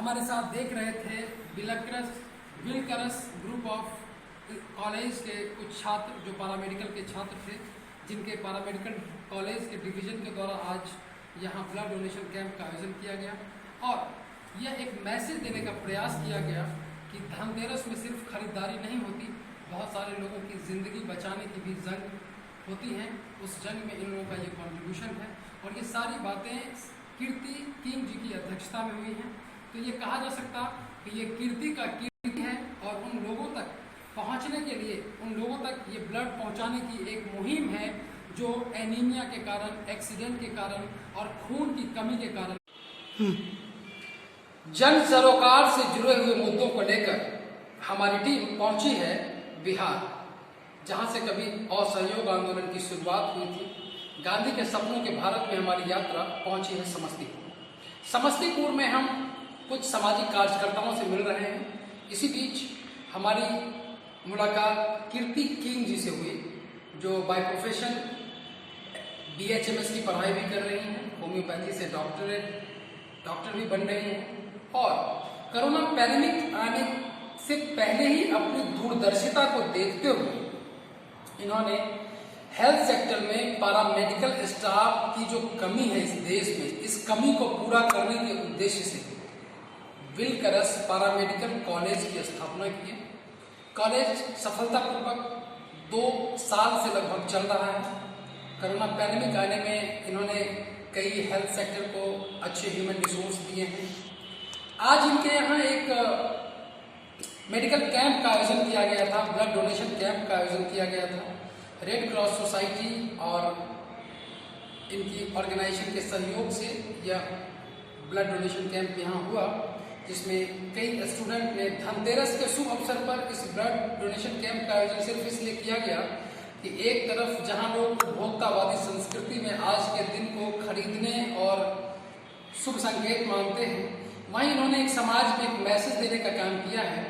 हमारे साथ देख रहे थे विलकरस ग्रुप ऑफ कॉलेज के कुछ छात्र जो पैरामेडिकल के छात्र थे, जिनके पैरामेडिकल कॉलेज के डिवीज़न के द्वारा आज यहाँ ब्लड डोनेशन कैंप का आयोजन किया गया और यह एक मैसेज देने का प्रयास किया गया कि धनतेरस में सिर्फ खरीदारी नहीं होती, बहुत सारे लोगों की ज़िंदगी बचाने की भी जंग होती हैं। उस जंग में इन लोगों का ये कॉन्ट्रीब्यूशन है और ये सारी बातें कीर्ति किंग जी की अध्यक्षता में हुई हैं। तो ये कहा जा सकता कि ये कीर्ति का कीर्ति है और उन लोगों तक पहुंचने के लिए, उन लोगों तक ये ब्लड पहुंचाने की एक मुहिम है जो एनीमिया के कारण, एक्सीडेंट के कारण और खून की कमी के कारण जन सरोकार से जुड़े हुए मुद्दों को लेकर हमारी टीम पहुंची है बिहार, जहां से कभी असहयोग आंदोलन की शुरुआत हुई थी। गांधी के सपनों के भारत में हमारी यात्रा पहुंची है समस्तीपुर में हम कुछ सामाजिक कार्यकर्ताओं से मिल रहे हैं। इसी बीच हमारी मुलाकात कीर्ति किंग जी से हुई, जो बाय प्रोफेशन BHMS की पढ़ाई भी कर रही हैं, होम्योपैथी से डॉक्टर भी बन रहे हैं और कोरोना पैंडेमिक आने से पहले ही अपनी दूरदर्शिता को देखते हुए इन्होंने हेल्थ सेक्टर में पैरामेडिकल स्टाफ की जो कमी है इस देश में, इस कमी को पूरा करने के उद्देश्य से विलकरस पैरामेडिकल कॉलेज की स्थापना की है। कॉलेज सफलतापूर्वक 2 साल से लगभग चल रहा है। कोरोना पैंडेमिक आने में इन्होंने कई हेल्थ सेक्टर को अच्छे ह्यूमन रिसोर्स दिए हैं। आज इनके यहाँ एक मेडिकल कैंप का आयोजन किया गया था, ब्लड डोनेशन कैंप का आयोजन किया गया था। रेड क्रॉस सोसाइटी और इनकी ऑर्गेनाइजेशन के सहयोग से यह ब्लड डोनेशन कैंप यहाँ हुआ, जिसमें कई स्टूडेंट ने धनतेरस के शुभ अवसर पर इस ब्लड डोनेशन कैंप का आयोजन सिर्फ इसलिए किया गया कि एक तरफ जहां लोग उपभोक्तावादी संस्कृति में आज के दिन को खरीदने और शुभ संकेत मानते हैं, वहीं इन्होंने एक समाज में एक मैसेज देने का काम किया है,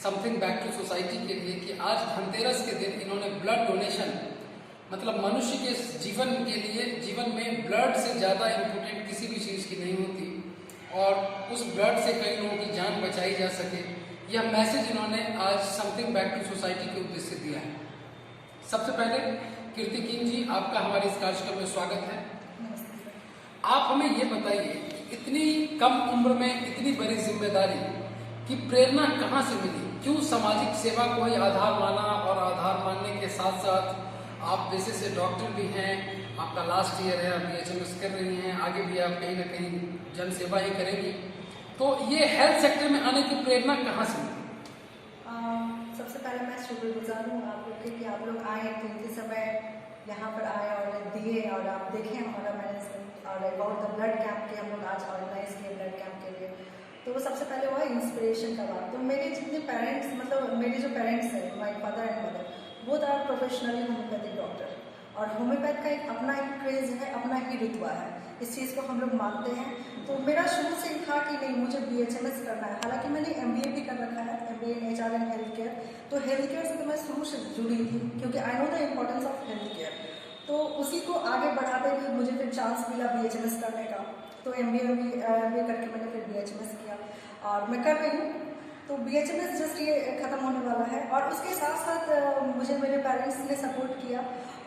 समथिंग बैक टू सोसाइटी के लिए, कि आज धनतेरस के दिन इन्होंने ब्लड डोनेशन, मतलब मनुष्य के जीवन के लिए, जीवन में ब्लड से ज़्यादा इम्पोर्टेंट किसी भी चीज़ की नहीं होती और उस ब्लड से कई लोगों की जान बचाई जा सके, यह मैसेज इन्होंने आज समथिंग बैक टू सोसाइटी के उद्देश्य से दिया है। सबसे पहले कीर्ति किंग जी, आपका हमारे इस कार्यक्रम में स्वागत है। आप हमें ये बताइए कि इतनी कम उम्र में इतनी बड़ी जिम्मेदारी की प्रेरणा कहाँ से मिली? क्यों सामाजिक सेवा को ही आधार माना और आधार मानने के साथ साथ आप वैसे से डॉक्टर भी हैं, आपका लास्ट ईयर है, आप BHMS कर रही हैं, आगे भी आप कहीं ना कहीं जन सेवा ही करेंगी, तो ये हेल्थ सेक्टर में आने की प्रेरणा कहाँ से मिली? सबसे पहले मैं शुक्रगुजार हूँ आप लोग के कि आप लोग आए, कीमती समय यहाँ पर आए और दिए और आप देखें हमारा मैनेजमेंट और अबाउट द ब्लड कैंप के हम लोग आज ऑर्गेनाइज किए ब्लड कैंप के लिए। तो सबसे पहले हुआ इंस्पिरेशन का बात। तो मेरे जितने पेरेंट्स, मतलब मेरे जो पेरेंट्स हैं, माई फादर एंड मदर, वो तो आर प्रोफेशनली होम्योपैथिक डॉक्टर और होम्योपैथ का अपना एक क्रेज है, अपना ही रुतबा है, इस चीज़ को हम लोग मानते हैं। तो मेरा शुरू से ही था कि नहीं, मुझे BHMS करना है। हालांकि मैंने MBA भी कर रखा है, MBA in HR and health care. तो हेल्थ केयर से तो मैं शुरू से जुड़ी थी क्योंकि I know the importance of health care. तो उसी को आगे बढ़ाते हुए मुझे फिर चांस मिला BHMS करने का, तो MBA करके मैंने फिर BHMS किया और मैं कर रही हूँ। तो BHMS जस्ट ये ख़त्म होने वाला है और उसके साथ साथ मुझे मेरे पेरेंट्स ने सपोर्ट किया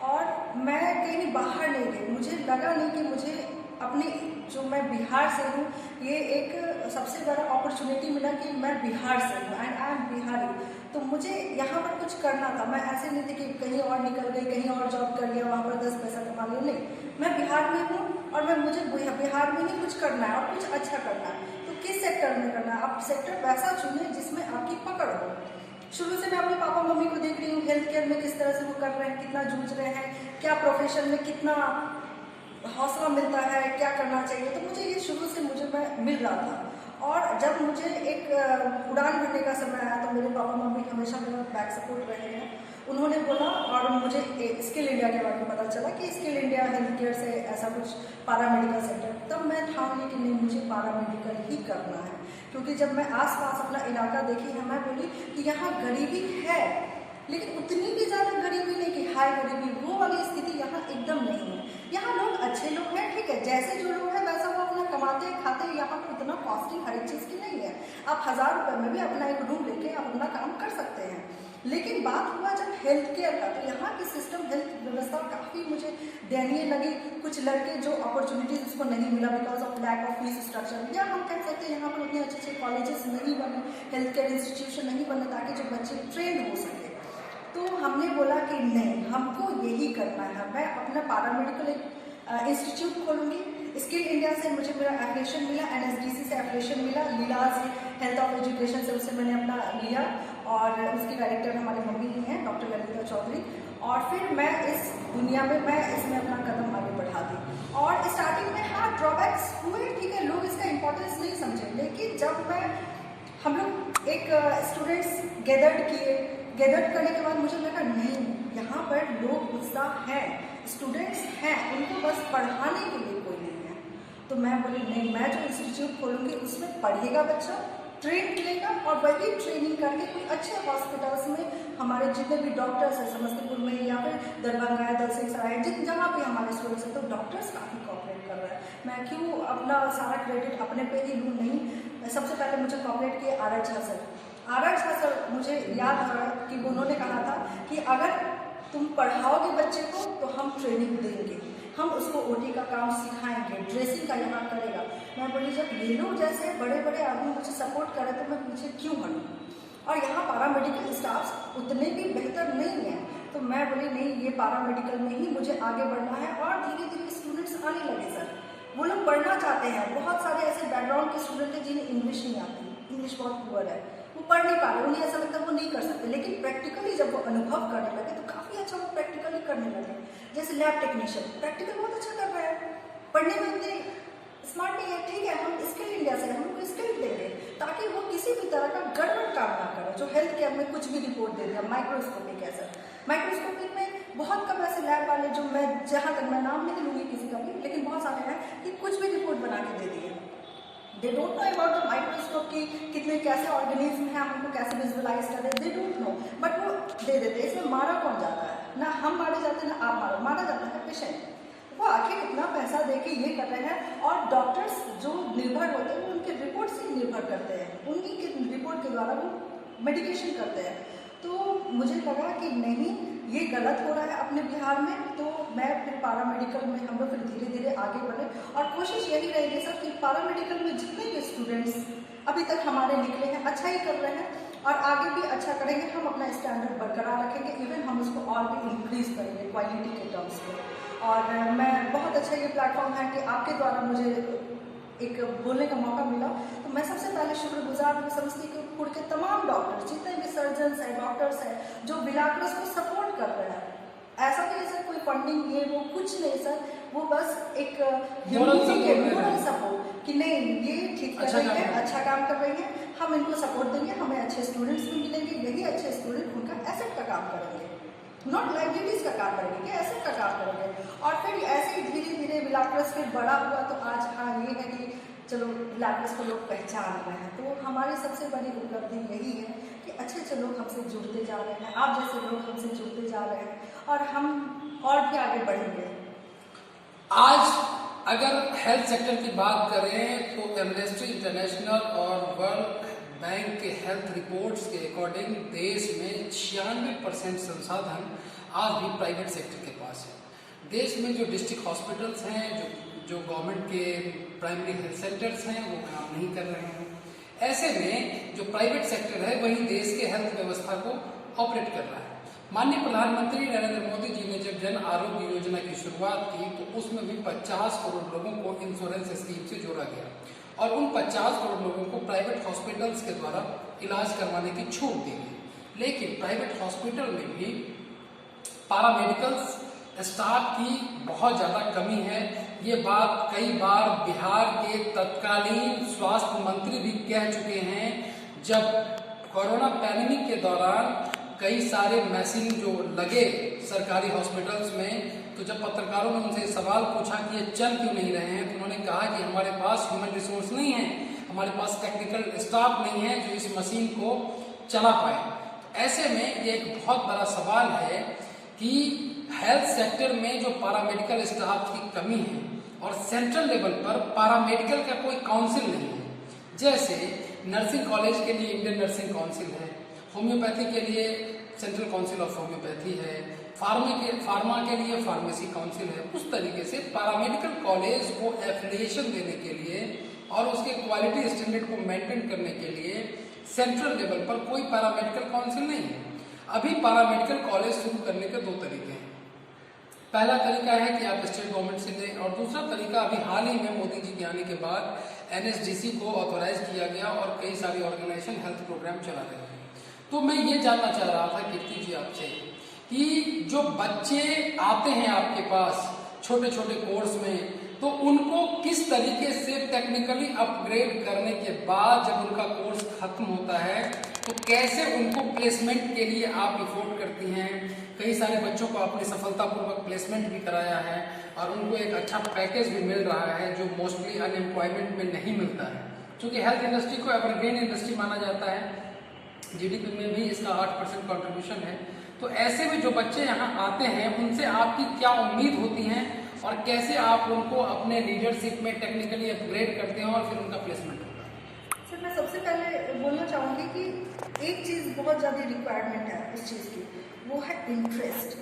और मैं कहीं बाहर नहीं गई। मुझे लगा नहीं कि मुझे अपनी, जो मैं बिहार से हूँ, ये एक सबसे बड़ा अपॉर्चुनिटी मिला कि मैं बिहार से हूँ एंड आई एम बिहारी। तो मुझे यहाँ पर कुछ करना था। मैं ऐसे नहीं थी कि कहीं और निकल गई, कहीं और जॉब कर लिया, वहाँ पर 10 पैसा कमा लिया, नहीं, मैं बिहार में हूँ और मुझे बिहार में ही कुछ करना है और कुछ अच्छा करना है। तो किस सेक्टर में करना है? आप सेक्टर वैसा चुने जिसमें आपकी पकड़ हो। शुरू से मैं अपने पापा मम्मी को देख रही हूँ हेल्थ केयर में किस तरह से वो कर रहे हैं, कितना जूझ रहे हैं, क्या प्रोफेशन में कितना हौसला मिलता है, क्या करना चाहिए। तो मुझे ये शुरू से मुझे मिल रहा था और जब मुझे एक उड़ान भरने का समय आया तो मेरे पापा मम्मी हमेशा मेरा बैक सपोर्ट रहे हैं। उन्होंने बोला और मुझे स्किल इंडिया के बारे में पता चला कि स्किल इंडिया हेल्थ केयर से ऐसा कुछ पैरामेडिकल सेंटर, तब मैं ठान ली कि नहीं, मुझे पैरामेडिकल ही करना है। क्योंकि जब मैं आसपास अपना इलाका देखी है, मैं बोली कि यहाँ गरीबी है लेकिन उतनी भी ज़्यादा गरीबी नहीं कि हाई गरीबी, वो वाली स्थिति यहाँ एकदम नहीं है। यहाँ लोग अच्छे लोग हैं, ठीक है, जैसे जो लोग हैं वैसा वो अपना कमाते हैं खाते हैं। यहाँ पर उतना कॉस्टिंग हर एक चीज़ की नहीं है। आप 1000 रुपये में भी अपना एक रूम लेके आप अपना काम कर सकते हैं। लेकिन बात हुआ जब हेल्थ केयर का, तो यहाँ की सिस्टम हेल्थ व्यवस्था काफ़ी मुझे दयनीय लगी। कुछ लड़के जो अपॉर्चुनिटीज उसको नहीं मिला because of lack of fees structure, या हम कह सकते हैं यहाँ पर उतने अच्छे अच्छे कॉलेजेस नहीं बने, हेल्थ केयर इंस्टीट्यूशन नहीं बने ताकि जो बच्चे ट्रेन हो सके। तो हमने बोला कि नहीं, हमको यही करना है। मैं अपना पैरामेडिकल इंस्टीट्यूट खोलूँगी। स्किल इंडिया से मुझे मेरा एफिलिएशन मिला, NSDC से एफिलिएशन मिला, लीलाज हेल्थ ऑफ एजुकेशन से उससे मैंने अपना लिया, और उसकी डायरेक्टर हमारी मम्मी ही हैं, डॉक्टर ललिता चौधरी। और फिर मैं इस दुनिया में मैं इसमें अपना कदम आगे बढ़ा दी। और स्टार्टिंग में हाँ ड्रॉबैक्स हुए, ठीक है, लोग इसका इम्पोर्टेंस नहीं समझे। लेकिन जब हम लोग एक स्टूडेंट्स गैदर्ड करने के बाद मुझे लगा नहीं, यहाँ पर लोग उत्साह हैं, स्टूडेंट्स हैं, उनको बस पढ़ाने के लिए कोई नहीं है। तो मैं बोली नहीं, मैं जो इंस्टीट्यूट खोलूँगी उसमें पढ़ेगा बच्चा, ट्रेन लेगा, और वही ट्रेनिंग करके कोई अच्छे हॉस्पिटल्स में हमारे जितने भी डॉक्टर्स हैं समस्तीपुर में या फिर दरभंगा है, दलसिंहसराय है, जहाँ भी हमारे स्टूडेंट्स हैं, तो डॉक्टर्स काफ़ी कॉपरेट कर रहे हैं। मैं क्यों अपना सारा क्रेडिट अपने पे ही लूँ? नहीं, सबसे पहले मुझे कॉपरेट किए आर एच झा सर। मुझे याद है कि उन्होंने कहा था कि अगर तुम पढ़ाओगे बच्चे को तो हम ट्रेनिंग देंगे, हम उसको OT का काम सिखाएंगे, ड्रेसिंग का यहाँ करेगा। मैं बोली जब ये लोग जैसे बड़े बड़े आदमी मुझे सपोर्ट करें तो मैं पीछे क्यों हटूँ? और यहाँ पैरामेडिकल स्टाफ उतने भी बेहतर नहीं हैं, तो मैं बोली नहीं, ये पैरामेडिकल में ही मुझे आगे बढ़ना है। और धीरे धीरे स्टूडेंट्स आने लगे सर, वो लोग पढ़ना चाहते हैं। बहुत सारे ऐसे बैकग्राउंड के स्टूडेंट हैं जिन्हें इंग्लिश नहीं आती, इंग्लिश बहुत पुअर है, वो पढ़ नहीं पा रहे, उन्हें ऐसा लगता है वो नहीं कर सकते। लेकिन प्रैक्टिकली जब वो अनुभव करने लगे तो काफ़ी अच्छा वो प्रैक्टिकली करने लगे। जैसे लैब टेक्नीशियन प्रैक्टिकल बहुत अच्छा कर रहा है, पढ़ने में उतने स्मार्ट नहीं है, ठीक है, हम स्किल इंडिया से हम उनको स्किल देंगे ताकि वो किसी भी तरह का गड़बड़ काम ना करे। जो हेल्थ केयर में कुछ भी रिपोर्ट दे दिया, माइक्रोस्कोपिक है सर, माइक्रोस्कोपिक में बहुत कम ऐसे लैब वाले, जो मैं जहाँ तक मैं नाम नहीं लूँगी किसी का भी, लेकिन बहुत सारे हैं कि कुछ भी रिपोर्ट बना के दे दिए। They don't know about the microscope की कितने कैसे ऑर्गेनिज्म है, हम उनको कैसे विजुअलाइज करें, दे डोंट नो, बट वो दे देते हैं। इसमें मारा कौन जाता है? ना हम मारे जाते हैं ना आप मारा जाता है पेशेंट। वो आखिर इतना पैसा दे के ये कर रहे हैं, और डॉक्टर्स जो निर्भर होते हैं वो उनके रिपोर्ट से निर्भर करते हैं, उन्हीं के रिपोर्ट के द्वारा वो मेडिकेशन करते हैं। तो मुझे लगा कि नहीं, ये गलत हो रहा है अपने बिहार में। तो मैं फिर पैरामेडिकल में हम लोग फिर धीरे धीरे आगे बढ़े, और कोशिश यही रहेगी सर कि पैरामेडिकल में जितने भी स्टूडेंट्स अभी तक हमारे निकले हैं अच्छा ही कर रहे हैं, और आगे भी अच्छा करेंगे। हम अपना स्टैंडर्ड बरकरार रखेंगे, इवन हम उसको और भी इंक्रीज करेंगे क्वालिटी के टर्म्स में। और मैं बहुत अच्छा ये प्लेटफॉर्म है कि आपके द्वारा मुझे एक बोलने का मौका मिला, तो मैं सबसे पहले शुक्रगुजार हूँ समस्तीपुर के तमाम डॉक्टर्स, जितने भी सर्जन्स हैं, डॉक्टर्स हैं, जो बिलाक्रस को सपोर्ट कर रहे हैं। ऐसा नहीं है सर कोई फंडिंग ये वो कुछ नहीं सर, वो बस एक मोरल सपोर्ट कि नहीं ये ठीक कर रही है, अच्छा काम कर रही है, हम इनको सपोर्ट देंगे, हमें अच्छे स्टूडेंट्स भी मिलेंगे, यही अच्छे स्टूडेंट उनका एसेट का काम करेंगे, नॉट लाइबिलिटीज का काम करेंगे, एसेट का काम करेंगे। और फिर ऐसे ही धीरे धीरे बिलाक्रस फिर बड़ा हुआ, तो आज हाँ ये है कि चलो बिलाक्रस को लोग पहचान रहे हैं। तो हमारी सबसे बड़ी उपलब्धि यही है कि अच्छे अच्छे लोग हमसे जुड़ते जा रहे हैं, आप जैसे लोग हमसे जुड़ते जा रहे हैं, और हम और भी आगे बढ़ेंगे। आज अगर हेल्थ सेक्टर की बात करें तो एमनेस्टी इंटरनेशनल और वर्ल्ड बैंक के हेल्थ रिपोर्ट्स के अकॉर्डिंग देश में 96% संसाधन आज भी प्राइवेट सेक्टर के पास है। देश में जो डिस्ट्रिक्ट हॉस्पिटल्स हैं, जो गवर्नमेंट के प्राइमरी हेल्थ सेंटर्स हैं, वो काम नहीं कर रहे हैं। ऐसे में जो प्राइवेट सेक्टर है वही देश के हेल्थ व्यवस्था को ऑपरेट कर रहा है। माननीय प्रधानमंत्री नरेंद्र मोदी जी ने जब जन आरोग्य योजना की शुरुआत की तो उसमें भी 50 करोड़ लोगों को इंश्योरेंस स्कीम से जोड़ा गया, और उन 50 करोड़ लोगों को प्राइवेट हॉस्पिटल्स के द्वारा इलाज करवाने की छूट दी गई। लेकिन प्राइवेट हॉस्पिटल में भी पैरामेडिकल्स स्टाफ की बहुत ज़्यादा कमी है। ये बात कई बार बिहार के तत्कालीन स्वास्थ्य मंत्री भी कह चुके हैं। जब कोरोना पैंडेमिक के दौरान कई सारे मशीन जो लगे सरकारी हॉस्पिटल्स में, तो जब पत्रकारों ने उनसे सवाल पूछा कि ये चल क्यों नहीं रहे हैं, तो उन्होंने कहा कि हमारे पास ह्यूमन रिसोर्स नहीं है, हमारे पास टेक्निकल स्टाफ नहीं है जो इस मशीन को चला पाए। ऐसे में ये एक बहुत बड़ा सवाल है कि हेल्थ सेक्टर में जो पैरामेडिकल स्टाफ की कमी है और सेंट्रल लेवल पर पैरामेडिकल का कोई काउंसिल नहीं है। जैसे नर्सिंग कॉलेज के लिए इंडियन नर्सिंग काउंसिल है, होम्योपैथी के लिए सेंट्रल काउंसिल ऑफ होम्योपैथी है, फार्मा के लिए फार्मेसी काउंसिल है। उस तरीके से पैरामेडिकल कॉलेज को एफिलिएशन देने के लिए और उसके क्वालिटी स्टैंडर्ड को मेंटेन करने के लिए सेंट्रल लेवल पर कोई पैरामेडिकल काउंसिल नहीं है। अभी पैरामेडिकल कॉलेज शुरू करने के 2 तरीके हैं। पहला तरीका है कि आप स्टेट गवर्नमेंट से लें, और दूसरा तरीका अभी हाल ही में मोदी जी के आने के बाद एनएसडीसी को ऑथोराइज किया गया और कई सारी ऑर्गेनाइजेशन हेल्थ प्रोग्राम चला रहे हैं। तो मैं ये जानना चाह रहा था कीर्ति जी आपसे कि जो बच्चे आते हैं आपके पास छोटे छोटे कोर्स में, तो उनको किस तरीके से टेक्निकली अपग्रेड करने के बाद जब उनका कोर्स खत्म होता है तो कैसे उनको प्लेसमेंट के लिए आप इफोर्ट करती हैं। कई सारे बच्चों को आपने सफलतापूर्वक प्लेसमेंट भी कराया है और उनको एक अच्छा पैकेज भी मिल रहा है जो मोस्टली अनएम्प्लॉयमेंट में नहीं मिलता है, क्योंकि हेल्थ इंडस्ट्री को एवरग्रीन इंडस्ट्री माना जाता है, जीडीपी में भी इसका 8% कॉन्ट्रीब्यूशन है। तो ऐसे में जो बच्चे यहाँ आते हैं उनसे आपकी क्या उम्मीद होती है और कैसे आप उनको अपने लीडरशिप में टेक्निकली अपग्रेड करते हैं और फिर उनका प्लेसमेंट होता है? सर, मैं सबसे पहले बोलना चाहूँगी कि एक चीज़ बहुत ज़्यादा रिक्वायरमेंट है इस चीज़ की, वो है इंटरेस्ट।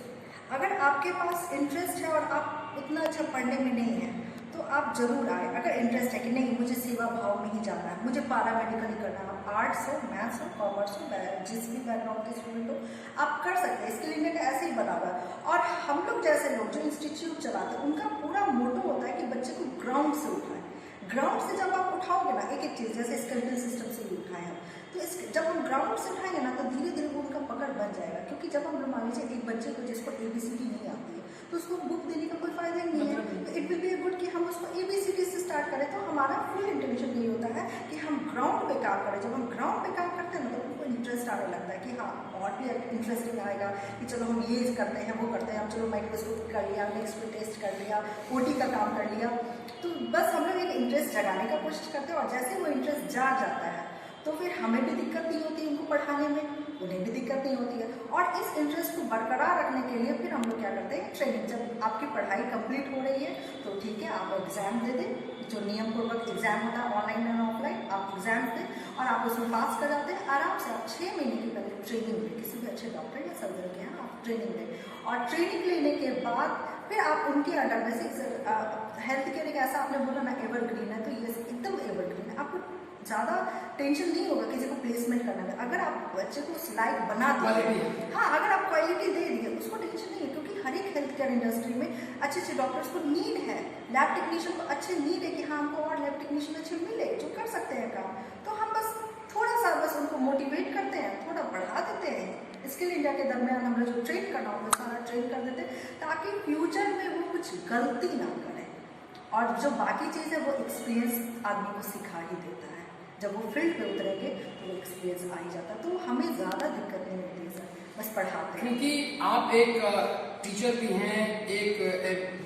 अगर आपके पास इंटरेस्ट है और आप उतना अच्छा पढ़ने में नहीं है तो आप जरूर आए। अगर इंटरेस्ट है कि नहीं मुझे सेवा भाव में ही जाना है, मुझे पैरामेडिकल ही करना है, आप आर्ट्स हो, मैथ्स हो, कॉमर्स हो, जिस भी बैकग्राउंड के स्टूडेंट हो, आप कर सकते हैं। इसके लिए इंडिया ऐसे ही बना हुआ है। और हम लोग जैसे लोग जो इंस्टीट्यूट चलाते हैं उनका पूरा मोटो होता है कि बच्चे को ग्राउंड से उठाएं। ग्राउंड से जब आप उठाओगे ना एक एक चीज़, जैसे स्केलेटल सिस्टम से भी उठाए हम, तो जब हम ग्राउंड से उठाएंगे ना तो धीरे धीरे वो उनका पकड़ बन जाएगा। क्योंकि जब हम मान लीजिए एक बच्चे को जिसको ABCD नहीं आती है तो उसको बुक देने का कोई फायदा नहीं है। तो इट विल बी गुड कि हम उसको ABCD से स्टार्ट करें। तो हमारा फुल इंटेंशन यही होता है कि हम ग्राउंड पे काम करें। जब हम ग्राउंड पे काम करते हैं ना तो उनको इंटरेस्ट आने लगता है कि हाँ और भी इंटरेस्टिंग आएगा कि चलो हम ये करते हैं वो करते हैं, हम चलो माइक्रोस्कोप कर लिया, नेक्स्ट पे टेस्ट कर लिया, OT का काम कर लिया। तो बस हम लोग एक इंटरेस्ट जगाने का कोशिश करते हैं और जैसे वो इंटरेस्ट जाग जाता है तो फिर हमें भी दिक्कत नहीं होती उनको पढ़ाने में, उन्हें भी दिक्कत नहीं होती है। और इस इंटरेस्ट को बरकरार रखने के लिए फिर हम लोग क्या करते हैं, ट्रेनिंग। जब आपकी पढ़ाई कंप्लीट हो रही है तो ठीक है आप एग्ज़ाम दे दें, जो नियम पूर्वक एग्ज़ाम होता है ऑनलाइन और ऑफलाइन, आप एग्ज़ाम दें और आप उसमें पास कर जाते हैं। आराम से आप 6 महीने की पहले ट्रेनिंग लें, किसी भी अच्छे डॉक्टर या सर्जन के यहाँ आप ट्रेनिंग लें। और ट्रेनिंग लेने के बाद फिर आप उनके अंडर में से हेल्थ केयर एक ऐसा आपने बोला ना एवरग्रीन है, तो ये एकदम एवरग्रीन है। आपको ज़्यादा टेंशन नहीं होगा किसी को प्लेसमेंट करने में। अगर आप बच्चे को लायक बना दिए, हाँ अगर आप क्वालिटी दे दिए उसको टेंशन नहीं है। क्योंकि हर एक हेल्थ केयर इंडस्ट्री में अच्छे अच्छे डॉक्टर्स को नीड है, लैब टेक्नीशियन को अच्छे नीड है कि हाँ हमको और लैब टेक्नीशियन अच्छे मिले जो कर सकते हैं काम। तो हम थोड़ा सा उनको मोटिवेट करते हैं, थोड़ा बढ़ा देते हैं। इसके लिए इंडिया के दरमियान हम लोग जो ट्रेन करना होता है सारा ट्रेन कर देते हैं ताकि फ्यूचर में वो कुछ गलती ना करें। और जो बाकी चीज़ है वो एक्सपीरियंस आदमी को सिखा ही देता है। जब वो फील्ड पे उतरेंगे तो वो एक्सपीरियंस आ ही जाता है। तो हमें ज़्यादा दिक्कत नहीं होती है सर, बस पढ़ाते हैं। क्योंकि आप एक टीचर भी हैं, एक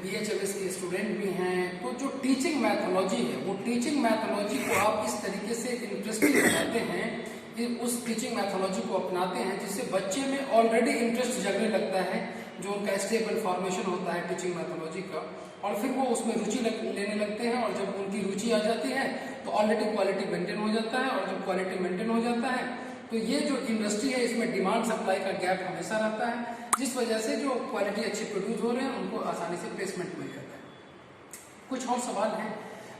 BHMS के स्टूडेंट भी हैं, तो जो टीचिंग मैथोलॉजी है वो टीचिंग मैथोलॉजी को आप इस तरीके से इंटरेस्टिंग बनाते हैं कि उस टीचिंग मैथोलॉजी को अपनाते हैं जिससे बच्चे में ऑलरेडी इंटरेस्ट जगने लगता है, जो उनका स्टेबल फॉर्मेशन होता है टीचिंग मैथोलॉजी का, और फिर वो उसमें रुचि लेने लगते हैं। और जब उनकी रुचि आ जाती है तो ऑलरेडी क्वालिटी मेंटेन हो जाता है, और जब क्वालिटी मेंटेन हो जाता है तो ये जो इंडस्ट्री है इसमें डिमांड सप्लाई का गैप हमेशा रहता है, जिस वजह से जो क्वालिटी अच्छी प्रोड्यूस हो रहे हैं उनको आसानी से प्लेसमेंट मिल जाता है। कुछ और सवाल हैं,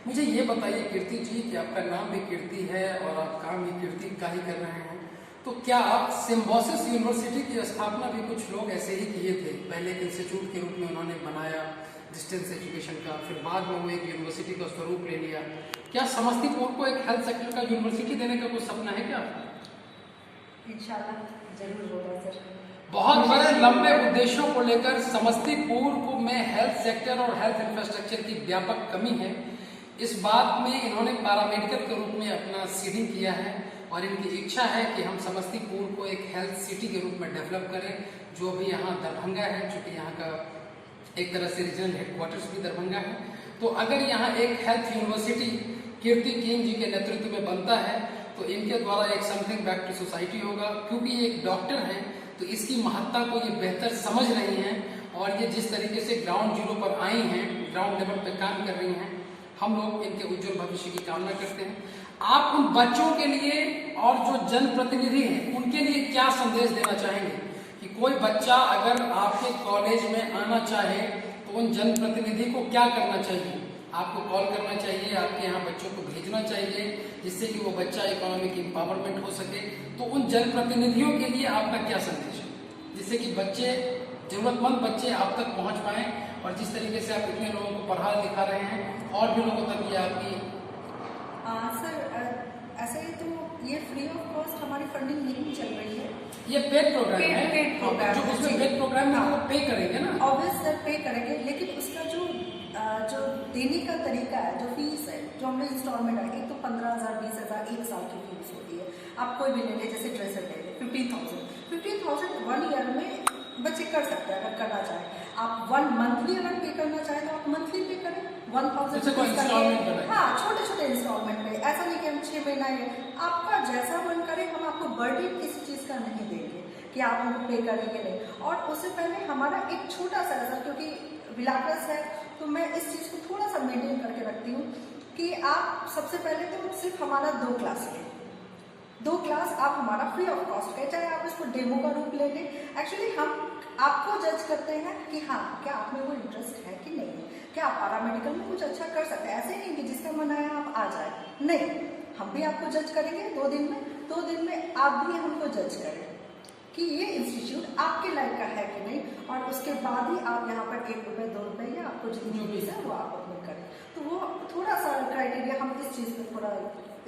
मुझे ये बताइए कीर्ति जी कि आपका नाम भी कीर्ति है और आप काम भी कीर्ति का ही कर रहे हैं, तो क्या सिम्बोसिस यूनिवर्सिटी की स्थापना भी कुछ लोग ऐसे ही किए थे? पहले एक इंस्टीट्यूट के रूप में उन्होंने बनाया डिस्टेंस एजुकेशन का, फिर बाद में वो एक यूनिवर्सिटी का स्वरूप ले लिया। क्या समस्तीपुर को एक हेल्थ सेक्टर का यूनिवर्सिटी देने का कोई सपना है क्या? इंशाल्लाह जरूर होगा सर। बहुत बड़े लंबे उद्देश्यों को लेकर समस्तीपुर में हेल्थ सेक्टर और हेल्थ इंफ्रास्ट्रक्चर की व्यापक कमी है। इस बात में इन्होंने पैरामेडिकल के रूप में अपना सीडिंग किया है और इनकी इच्छा है कि हम समस्तीपुर को एक हेल्थ सिटी के रूप में डेवलप करें, जो भी यहाँ दरभंगा है, चूँकि यहाँ का एक तरह से रीजनल हेडक्वार्टर्स भी दरभंगा है। तो अगर यहाँ एक हेल्थ यूनिवर्सिटी कीर्ति किंग जी के नेतृत्व में बनता है तो इनके द्वारा एक समथिंग बैक टू सोसाइटी होगा, क्योंकि ये एक डॉक्टर हैं तो इसकी महत्ता को ये बेहतर समझ रही हैं और ये जिस तरीके से ग्राउंड जीरो पर आई हैं, ग्राउंड लेवल पर काम कर रही हैं, हम लोग इनके उज्जवल भविष्य की कामना करते हैं। आप उन बच्चों के लिए और जो जनप्रतिनिधि हैं उनके लिए क्या संदेश देना चाहेंगे कि कोई बच्चा अगर आपके कॉलेज में आना चाहे तो उन जनप्रतिनिधि को क्या करना चाहिए? आपको कॉल करना चाहिए, आपके यहाँ बच्चों को भेजना चाहिए जिससे कि वो बच्चा इकोनॉमिक एम्पावरमेंट हो सके। तो उन जनप्रतिनिधियों के लिए आपका क्या संदेश है जिससे कि बच्चे, जरूरतमंद बच्चे आप तक पहुँच पाएँ और जिस तरीके से आप इतने लोगों को पढ़ा लिखा रहे हैं और भी लोगों तक ये आपकी सर ऐसे ही तो ये फ्री ऑफ कॉस्ट हमारी फंडिंग नहीं चल रही है। ये पेड प्रोग्राम है, पेड प्रोग्राम जो उसमें पेड प्रोग्राम में वो पे करेंगे ना, ऑब्वियस सर पे करेंगे, लेकिन उसका जो देने का तरीका है, जो फीस है, जो हमने इंस्टॉलमेंट है, एक तो 15,000 20,000 एक साल की फीस होती है। आप कोई भी ले लें, जैसे ड्रेसर ले लें 15,000 1 ईयर में बच्चे कर सकते हैं अगर करना चाहे। आप 1 मंथली अगर पे करना चाहें तो आप मंथली पे करें 1,000। हाँ, छोटे छोटे इंस्टॉलमेंट पे, ऐसा नहीं कि हम 6 महीना है, आपका जैसा मन करे। हम आपको बर्डन किसी चीज़ का नहीं देंगे कि आप हमको पे करेंगे नहीं। और उससे पहले हमारा एक छोटा सा ऐसा, क्योंकि बिलाक्रस है तो मैं इस चीज़ को थोड़ा सा मेंटेन करके रखती हूँ कि आप सबसे पहले तो सिर्फ हमारा 2 क्लास लें। 2 क्लास आप हमारा फ्री ऑफ कॉस्ट है, चाहे आप इसको डेमो का रूप ले लें। एक्चुअली हम आपको जज करते हैं कि हाँ, क्या आप में वो इंटरेस्ट है कि नहीं, क्या आप पैरामेडिकल में कुछ अच्छा कर सकते हैं। ऐसे नहीं कि जिसका मन आया आप आ जाए, नहीं, हम भी आपको जज करेंगे 2 दिन में। 2 दिन में आप भी हमको जज करें कि ये इंस्टीट्यूट आपके लायक का है कि नहीं, और उसके बाद ही आप यहाँ पर 1 रुपये 2 रुपये या आपको जितनी फीस है वो आप अपने करें। तो वो थोड़ा सा क्राइटेरिया हम इस चीज़ पर थोड़ा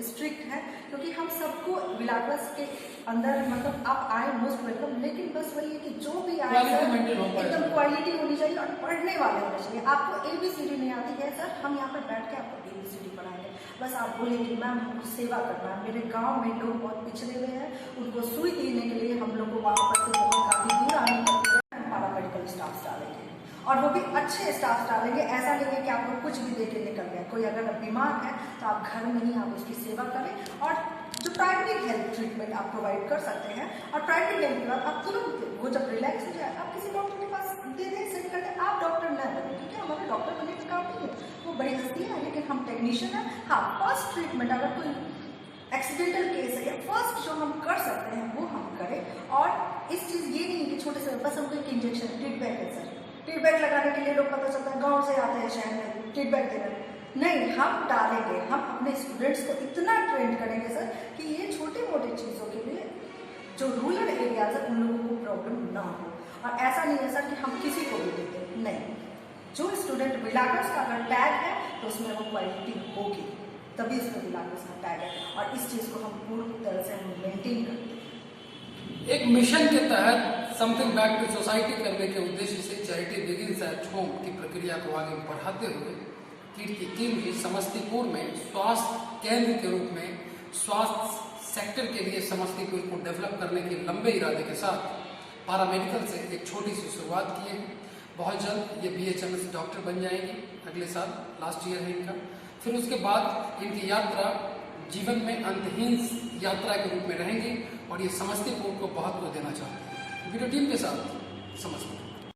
स्ट्रिक्ट है, क्योंकि हम सबको बिलाक्रस के अंदर मतलब आप आए मोस्ट वेलकम, लेकिन बस वही है कि जो भी आए एकदम क्वालिटी होनी चाहिए और पढ़ने वाले होने चाहिए। आपको ABCD नहीं आती है सर, हम यहाँ पर बैठ के आपको ABCD पढ़ाएंगे। बस आप बोले कि मैम हमको सेवा करना है। मेरे गांव में लोग बहुत पिछड़े हुए हैं, उनको सुई देने के लिए हम लोग को वहाँ पर से बहुत काफ़ी दूर आने पड़ता है। पैरामेडिकल स्टाफ डालेंगे और वो भी अच्छे स्टाफ डालेंगे। ऐसा नहीं है कि आपको कुछ भी दे के निकल गया। कोई अगर बीमार है तो आप घर में ही आप उसकी सेवा करें, और जो प्राइमरी हेल्थ ट्रीटमेंट आप प्रोवाइड कर सकते हैं। और प्राइमरी हेल्थ के बाद आप तुरंत वो जब रिलैक्स हो जाए आप किसी डॉक्टर के पास दे दें, सेट कर दें। आप डॉक्टर न बने, क्योंकि हमारे डॉक्टर बनने का काम नहीं है, वो बड़ी हस्ती है, लेकिन हम टेक्नीशियन हैं। हाँ, फर्स्ट ट्रीटमेंट अगर कोई एक्सीडेंटल केस है या फर्स्ट जो हम कर सकते हैं वो हम करें। और इस चीज़ ये नहीं कि छोटे से बस हमको एक इंजेक्शन ट्रीटमेंट है सर, ट्रीटमेंट लगाने के लिए लोग पता चलता है गांव से आते हैं शहर में ट्रीटमेंट देने, नहीं, हम डालेंगे। हम अपने स्टूडेंट्स को इतना ट्रेन करेंगे सर कि ये छोटे मोटे चीज़ों के लिए जो रूरल एरियाज है उन लोगों को प्रॉब्लम ना हो। और ऐसा नहीं है सर कि हम किसी को भी देते, नहीं, जो स्टूडेंट बिलाक्रस का अगर टैग है तो उसमें वो क्वालिटी होगी, तभी उसमें बिलाक्रस का टैग है। और इस चीज़ को हम पूरी तरह से हम मेंटेन करते हैं। एक मिशन के तहत समथिंग बैक टू सोसाइटी करने के उद्देश्य से चैरिटी बिगिंस एट होम की प्रक्रिया को आगे बढ़ाते हुए किट की टीम भी समस्तीपुर में स्वास्थ्य केंद्र के रूप में स्वास्थ्य सेक्टर के लिए समस्तीपुर को डेवलप करने के लंबे इरादे के साथ पैरामेडिकल से एक छोटी सी शुरुआत की है। बहुत जल्द ये BHMS डॉक्टर बन जाएंगे, अगले साल, लास्ट ईयर है इनका। फिर उसके बाद इनकी यात्रा जीवन में अंतहीन यात्रा के रूप में रहेंगी और ये समस्तीपुर को बहुत कुछ देना चाहते हैं। वीडियो टीम के साथ समस्तीपुर।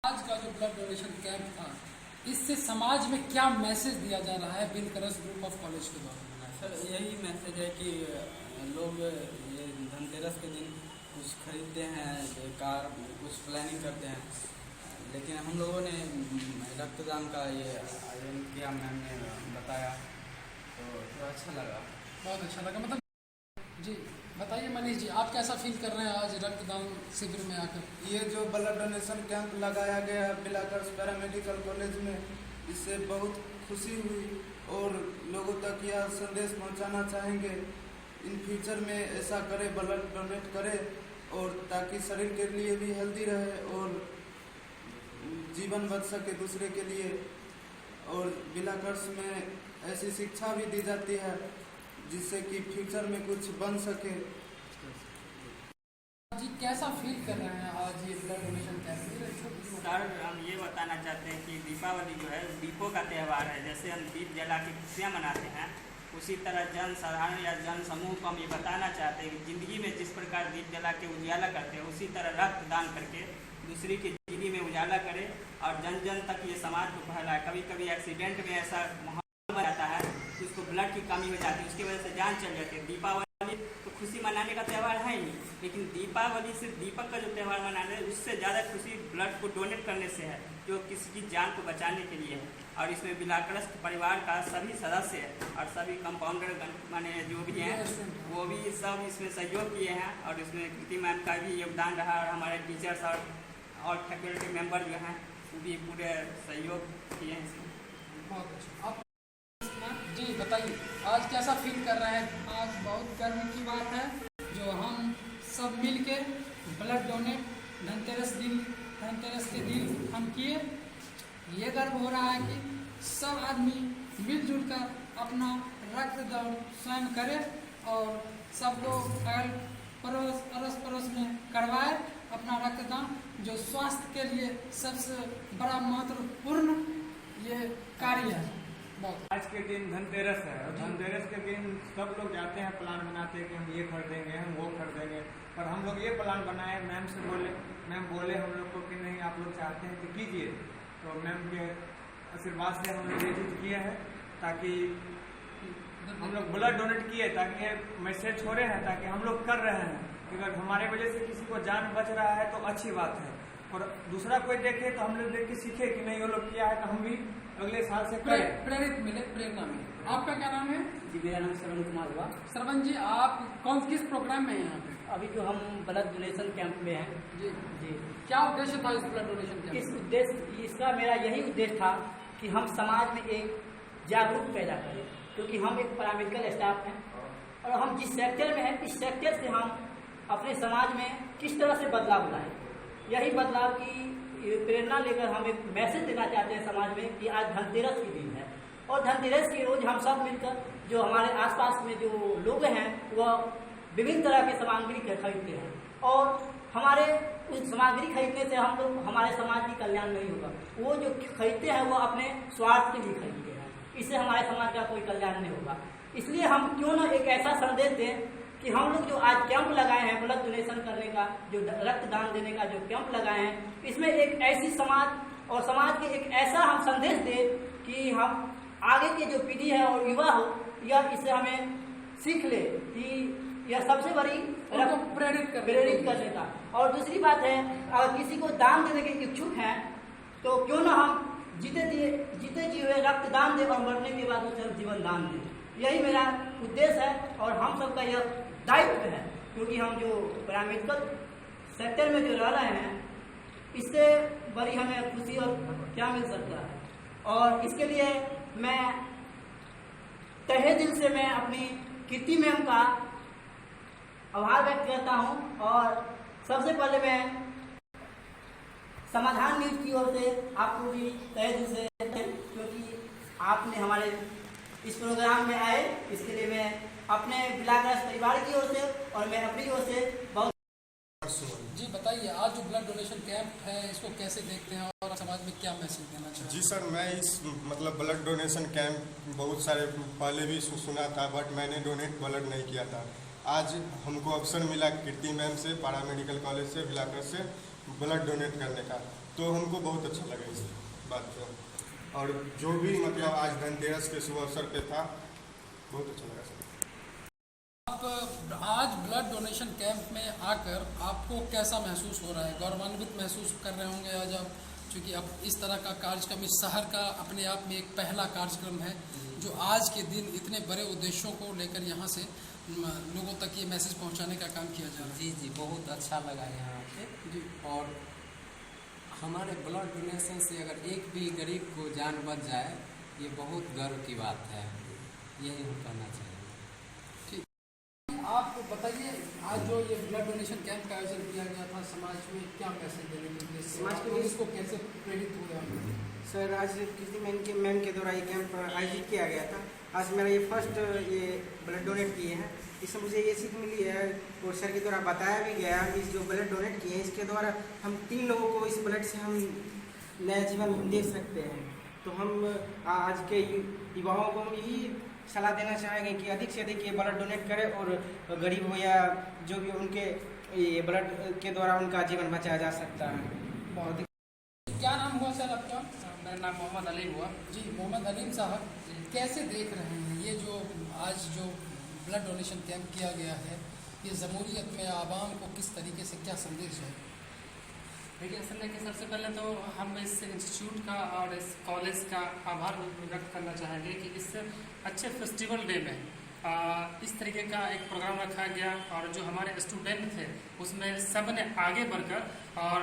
आज का जो ब्लड डोनेशन कैंप था, इससे समाज में क्या मैसेज दिया जा रहा है बिलक्रस ग्रुप ऑफ कॉलेज के द्वारा? सर यही मैसेज है कि लोग ये धनतेरस के दिन कुछ खरीदते हैं, कार, कुछ प्लानिंग करते हैं, लेकिन हम लोगों ने रक्तदान का ये आयोजन किया, मैम ने बताया तो थोड़ा अच्छा लगा। बहुत अच्छा लगा। मतलब जी बताइए मनीष जी, आप कैसा फील कर रहे हैं आज रक्तदान शिविर में आकर? ये जो ब्लड डोनेशन कैंप लगाया गया बिलाक्रस पैरामेडिकल कॉलेज में, इससे बहुत खुशी हुई और लोगों तक यह संदेश पहुंचाना चाहेंगे इन फ्यूचर में ऐसा करे, ब्लड डोनेट करे, और ताकि शरीर के लिए भी हेल्दी रहे और जीवन बच सके दूसरे के लिए। और बिलाक्रस में ऐसी शिक्षा भी दी जाती है जिससे कि फ्यूचर में कुछ बन सके। जी कैसा फील कर रहे हैं आज ये ब्लड डोनेशन कैंप? सर हम ये बताना चाहते हैं कि दीपावली जो है दीपों का त्यौहार है। जैसे हम दीप जला के खुशियाँ मनाते हैं, उसी तरह जन साधारण या जन समूह को हम ये बताना चाहते हैं कि ज़िंदगी में जिस प्रकार दीप जला के उजाला करते हैं उसी तरह रक्तदान करके दूसरी की ज़िंदगी में उजाला करें और जन जन तक ये समाज को फैलाए। कभी कभी एक्सीडेंट में ऐसा माहौल बन जाता है कि उसको ब्लड की कमी हो जाती है, उसकी वजह से जान चल जाती है। दीपावली तो खुशी मनाने का त्यौहार है ही नहीं, लेकिन दीपावली से दीपक का जो त्यौहार मनाने उससे ज़्यादा खुशी ब्लड को डोनेट करने से है, जो किसी की जान को बचाने के लिए है। और इसमें बिलाक्रस्ट परिवार का सभी सदस्य और सभी कंपाउंडर माने जो भी हैं वो भी सब इसमें सहयोग किए हैं और इसमें कृति मैम का भी योगदान रहा और हमारे टीचर्स और फैकल्टी मेंबर जो हैं वो भी पूरे सहयोग किए हैं इसमें। बहुत अच्छा। आप जी बताइए, आज कैसा फील कर रहे हैं? आज बहुत गर्व की बात है जो हम सब मिल के ब्लड डोनेट धनतेरस के दिन हम किए। ये गर्व हो रहा है कि सब आदमी मिलजुल कर अपना रक्तदान स्वयं करे और सबको अड़ोस पड़ोस में करवाए अपना रक्तदान, जो स्वास्थ्य के लिए सबसे बड़ा महत्वपूर्ण ये कार्य है। आज के दिन धनतेरस है और धनतेरस के दिन सब लोग जाते हैं, प्लान बनाते हैं कि हम ये खरीदेंगे, हम वो खरीदेंगे। पर हम लोग ये प्लान बनाए, मैम से बोले, मैम बोले हम लोग को कि नहीं आप लोग चाहते हैं तो कीजिए। तो मैम के आशीर्वाद से हम लोग ये चीज़ किए हैं ताकि हम लोग ब्लड डोनेट किए, ताकि मैसेज छोड़े हैं, ताकि हम लोग कर रहे हैं कि अगर हमारे वजह से किसी को जान बच रहा है तो अच्छी बात है और दूसरा कोई देखे तो हम लोग देख के सीखे कि नहीं वो लोग किया है तो हम भी अगले साल से प्रेरित मिले, प्रेरणा मिले। आपका क्या नाम है? जी मेरा नाम श्रवण कुमार हुआ। श्रवण जी, आप किस प्रोग्राम में हैं यहाँ पे? अभी जो हम ब्लड डोनेशन कैंप में हैं। जी जी, क्या उद्देश्य था इस ब्लड डोनेशन कैंप? इस उद्देश्य इसका मेरा यही उद्देश्य था कि हम समाज में एक जागरूक पैदा करें, क्योंकि हम एक पैरामेडिकल स्टाफ हैं और हम जिस सेक्टर में हैं इस सेक्टर से हम अपने समाज में किस तरह से बदलाव लाएं, यही बदलाव की प्रेरणा लेकर हम एक मैसेज देना चाहते हैं समाज में कि आज धनतेरस की दिन है और धनतेरस के रोज हम सब मिलकर जो हमारे आसपास में जो लोग हैं वह विभिन्न तरह के सामग्री खरीदते हैं और हमारे उस सामग्री खरीदने से हम लोग हमारे समाज की कल्याण नहीं होगा। वो जो खरीदते हैं वो अपने स्वार्थ के लिए खरीदते हैं, इससे हमारे समाज का कोई कल्याण नहीं होगा। इसलिए हम क्यों ना एक ऐसा संदेश दें कि हम लोग जो आज कैंप लगाए हैं ब्लड डोनेशन करने का, जो रक्तदान देने का जो कैंप लगाए हैं, इसमें एक ऐसी समाज और समाज के एक ऐसा हम संदेश दें कि हम आगे की जो पीढ़ी है और युवा हो यह इससे हमें सीख ले कि यह सबसे बड़ी प्रेरित करने का। और दूसरी बात है, अगर किसी को दान देने के इच्छुक हैं तो क्यों ना हम जीते जी हुए रक्तदान दें और मरने के बाद उसे जीवन दान दें। यही मेरा उद्देश्य है और हम सबका यह दायित्व है, क्योंकि हम जो पैरामेडिकल सेक्टर में जो रह रहे हैं इससे बड़ी हमें खुशी और क्या मिल सकता है। और इसके लिए मैं तहे दिल से मैं अपनी कीर्ति मैम का आभार व्यक्त करता हूं और सबसे पहले मैं समाधान न्यूज की ओर से आपको भी तहे दिल से, क्योंकि आपने हमारे इस प्रोग्राम में आए, इसके लिए मैं अपने बिलाक्रस्ट परिवार की ओर से और मैं अपनी ओर से बहुत। जी बताइए, आज जो ब्लड डोनेशन कैंप है इसको कैसे देखते हैं और समाज में क्या मैसेज देना चाहिए? जी सर, मैं इस ब्लड डोनेशन कैंप बहुत सारे पहले भी सुना था, बट मैंने डोनेट ब्लड नहीं किया था। आज हमको अवसर मिला कीर्ति मैम से, पैरामेडिकल कॉलेज से, बिलाक्रस्ट से ब्लड डोनेट करने का, तो हमको बहुत अच्छा लगा इस बात को। और जो भी आज धनतेरस के शुभ अवसर पे था, बहुत अच्छा लगा सर। आप आज ब्लड डोनेशन कैंप में आकर आपको कैसा महसूस हो रहा है? गौरवान्वित महसूस कर रहे होंगे आज आप, क्योंकि अब इस तरह का कार्यक्रम इस शहर का अपने आप में एक पहला कार्यक्रम है जो आज के दिन इतने बड़े उद्देश्यों को लेकर यहाँ से लोगों तक ये मैसेज पहुँचाने का काम किया जा रहा है। जी बहुत अच्छा लगा यहाँ पे जी। और हमारे ब्लड डोनेशन से अगर एक भी गरीब को जान बच जाए ये बहुत गर्व की बात है, यही हम कहना चाहिए। आप बताइए, आज जो ये ब्लड डोनेशन कैंप का आयोजन किया गया था, समाज में क्या मैसेज देने के लिए, समाज के लिए इसको कैसे प्रेरित हुए? सर, आज किसी मैम के द्वारा ये कैंप आयोजित किया गया था। आज मेरा ये फर्स्ट ये ब्लड डोनेट किए हैं, इससे मुझे ये सीख मिली है और सर के द्वारा बताया भी गया कि जो ब्लड डोनेट किए हैं इसके द्वारा हम 3 लोगों को इस ब्लड से हम नया जीवन दे सकते हैं। तो हम आज के युवाओं को यही सलाह देना चाहेंगे कि अधिक से अधिक ये ब्लड डोनेट करें और गरीब हो या जो भी उनके ये ब्लड के द्वारा उनका जीवन बचाया जा सकता है। बहुत ही क्या नाम हुआ सर आपका? मेरा नाम मोहम्मद अलीम हुआ। जी मोहम्मद अलीम साहब, कैसे देख रहे हैं ये जो आज जो ब्लड डोनेशन कैंप किया गया है, ये जमहूरियत में आवाम को किस तरीके से क्या संदेश है? देखिए, असल में कि सबसे पहले तो हम इस इंस्टीट्यूट का और इस कॉलेज का आभार व्यक्त करना चाहेंगे कि इस अच्छे फेस्टिवल डे में इस तरीके का एक प्रोग्राम रखा गया और जो हमारे स्टूडेंट थे उसमें सब ने आगे बढ़कर और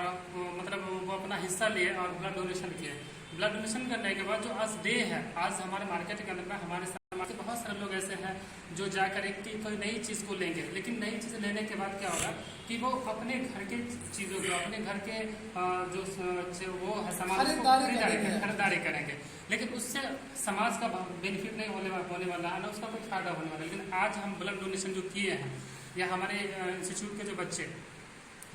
मतलब वो अपना हिस्सा लिए और ब्लड डोनेशन किए। ब्लड डोनेशन करने के बाद जो आज डे है, आज हमारे मार्केट के अंदर में हमारे समाज के बहुत सारे लोग ऐसे हैं जो जाकर एक कोई नई चीज़ को लेंगे, लेकिन नई चीज़ लेने के बाद क्या होगा कि वो अपने घर के चीज़ों को, अपने घर के जो वो है सामान खरीदारी करेंगे, लेकिन उससे समाज का बेनिफिट नहीं होने वाला है, ना उसका कोई फायदा होने वाला है। लेकिन आज हम ब्लड डोनेशन जो किए हैं या हमारे इंस्टीट्यूट के जो बच्चे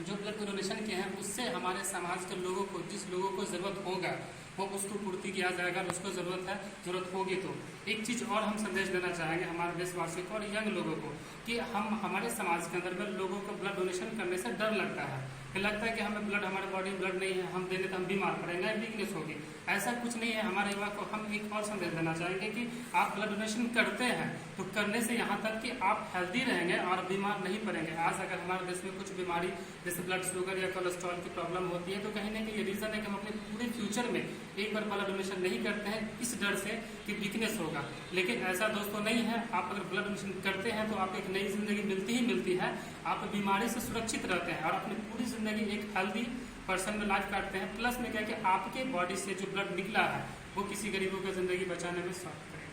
जो ब्लड डोनेशन किए हैं, उससे हमारे समाज के लोगों को, जिस लोगों को ज़रूरत होगा वो उसको पूर्ति किया जाएगा। उसको ज़रूरत होगी तो एक चीज़ और हम संदेश देना चाहेंगे हमारे देशवासियों को और यंग लोगों को कि हम हमारे समाज के अंदर में लोगों को ब्लड डोनेशन करने से डर लगता है कि लगता है कि हमें ब्लड, हमारे बॉडी में ब्लड नहीं है, हम देने तो हम बीमार पड़ेंगे, वीकनेस होगी। ऐसा कुछ नहीं है। हमारे युवा को हम एक और संदेश देना चाहेंगे कि आप ब्लड डोनेशन करते हैं तो करने से यहाँ तक कि आप हेल्दी रहेंगे और बीमार नहीं पड़ेंगे। आज अगर हमारे देश में कुछ बीमारी जैसे ब्लड शुगर या कोलेस्ट्रॉल की प्रॉब्लम होती है तो कहीं ना कहीं ये रीज़न है कि हम अपने पूरे फ्यूचर में एक बार ब्लड डोनेशन नहीं करते हैं इस डर से कि वीकनेस होगा। लेकिन ऐसा दोस्तों नहीं है। आप अगर ब्लड डोनेशन करते हैं तो आपको एक नई जिंदगी मिलती है। आप बीमारी से सुरक्षित रहते हैं और अपनी पूरी जिंदगी एक हेल्दी पर्सन में लाइफ काटते हैं। प्लस में क्या कि आपके बॉडी से जो ब्लड निकला है वो किसी गरीबों की जिंदगी बचाने में सहायता करेगा।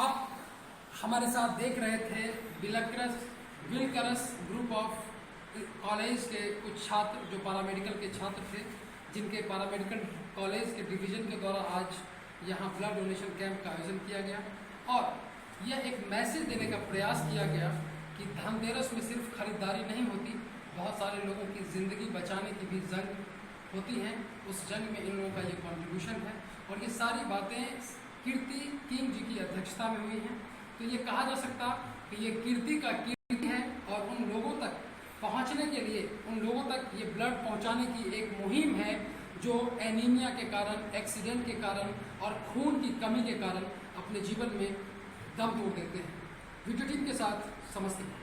आप हमारे साथ देख रहे थे विलकरस ग्रुप ऑफ कॉलेज के कुछ छात्र जो पैरामेडिकल के छात्र थे, जिनके पैरामेडिकल कॉलेज के डिवीज़न के द्वारा आज यहाँ ब्लड डोनेशन कैंप का आयोजन किया गया और यह एक मैसेज देने का प्रयास किया गया कि धनतेरस में सिर्फ खरीदारी नहीं होती, बहुत सारे लोगों की ज़िंदगी बचाने की भी जंग होती है। उस जंग में इन लोगों का ये कॉन्ट्रीब्यूशन है और ये सारी बातें कीर्ति किंग जी की अध्यक्षता में हुई हैं। तो ये कहा जा सकता कि ये कीर्ति का कीर्ति है और उन लोगों तक पहुंचने के लिए, उन लोगों तक ये ब्लड पहुंचाने की एक मुहिम है जो एनीमिया के कारण, एक्सीडेंट के कारण और खून की कमी के कारण अपने जीवन में दम तोड़ देते हैं। वीडियो टीम के साथ समस्तीपुर।